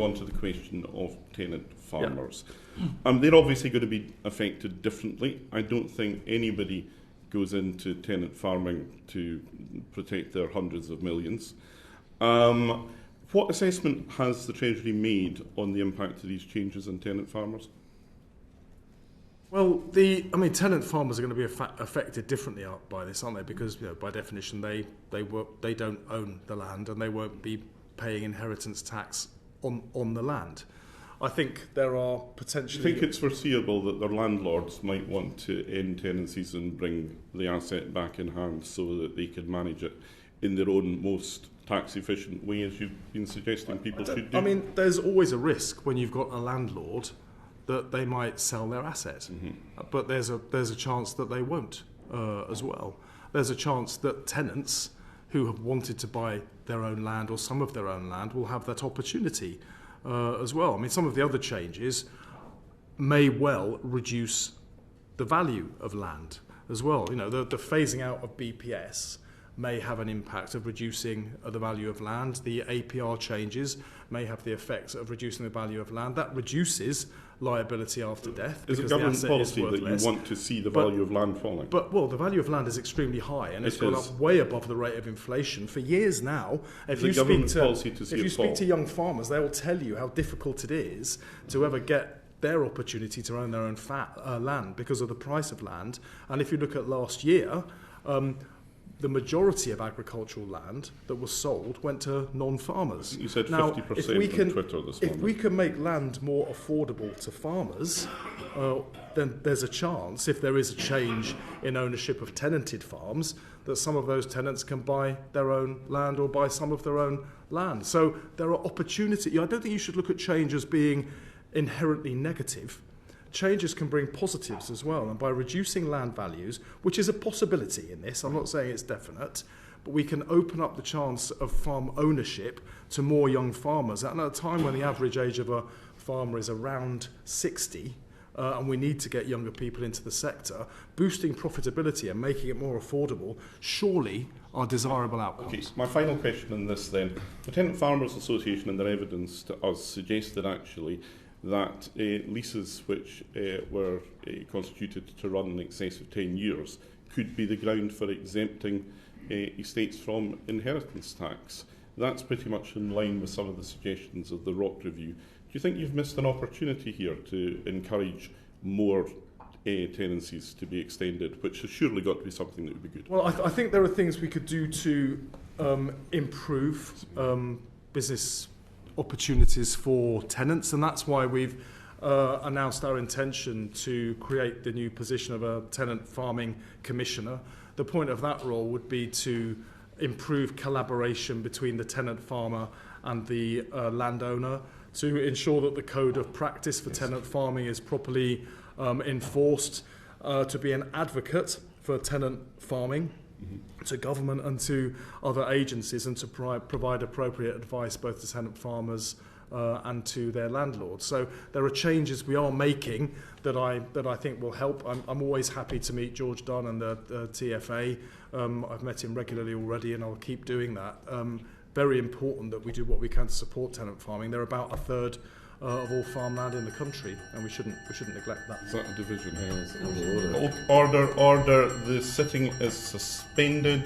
On to the question of tenant farmers. They're obviously going to be affected differently. I don't think anybody goes into tenant farming to protect their hundreds of millions. What assessment has the Treasury made on the impact of these changes on tenant farmers? Well, tenant farmers are going to be affected differently by this, aren't they? Because by definition, they don't own the land and they won't be paying inheritance tax on the land. I think there are potentially... Do you think it's foreseeable that their landlords might want to end tenancies and bring the asset back in hand so that they can manage it in their own most tax-efficient way, as you've been suggesting people should do? There's always a risk when you've got a landlord that they might sell their asset. But there's a chance that they won't as well. There's a chance that tenants who have wanted to buy their own land or some of their own land will have that opportunity as well. Some of the other changes may well reduce the value of land as well. The phasing out of BPS may have an impact of reducing the value of land. The APR changes may have the effect of reducing the value of land. That reduces liability after death. Is it government policy that you want to see the value of land falling? The value of land is extremely high and it's gone up way above the rate of inflation for years now. If you speak to young farmers, they will tell you how difficult it is to ever get their opportunity to own their own land because of the price of land. And if you look at last year, the majority of agricultural land that was sold went to non-farmers. You said 50% on Twitter this morning. If we can make land more affordable to farmers, then there's a chance, if there is a change in ownership of tenanted farms, that some of those tenants can buy their own land or buy some of their own land. So there are opportunities. I don't think you should look at change as being inherently negative. Changes can bring positives as well, and by reducing land values, which is a possibility in this, I'm not saying it's definite, but we can open up the chance of farm ownership to more young farmers. And at a time when the average age of a farmer is around 60, and we need to get younger people into the sector, boosting profitability and making it more affordable surely are desirable outcomes. Okay, my final question on this then. The Tenant Farmers Association and their evidence to us suggested actually that leases which were constituted to run in excess of 10 years could be the ground for exempting estates from inheritance tax. That's pretty much in line with some of the suggestions of the ROC review. Do you think you've missed an opportunity here to encourage more tenancies to be extended, which has surely got to be something that would be good? Well, I think there are things we could do to improve business opportunities for tenants, and that's why we've announced our intention to create the new position of a tenant farming commissioner. The point of that role would be to improve collaboration between the tenant farmer and the landowner, to ensure that the code of practice for tenant farming is properly enforced, to be an advocate for tenant farming to government and to other agencies, and to provide appropriate advice both to tenant farmers and to their landlords. So there are changes we are making that I think will help. I'm always happy to meet George Dunn and the TFA. I've met him regularly already, and I'll keep doing that. Very important that we do what we can to support tenant farming. They're about a third of all farmland in the country, and we shouldn't neglect that. Is that a division? Order. The sitting is suspended.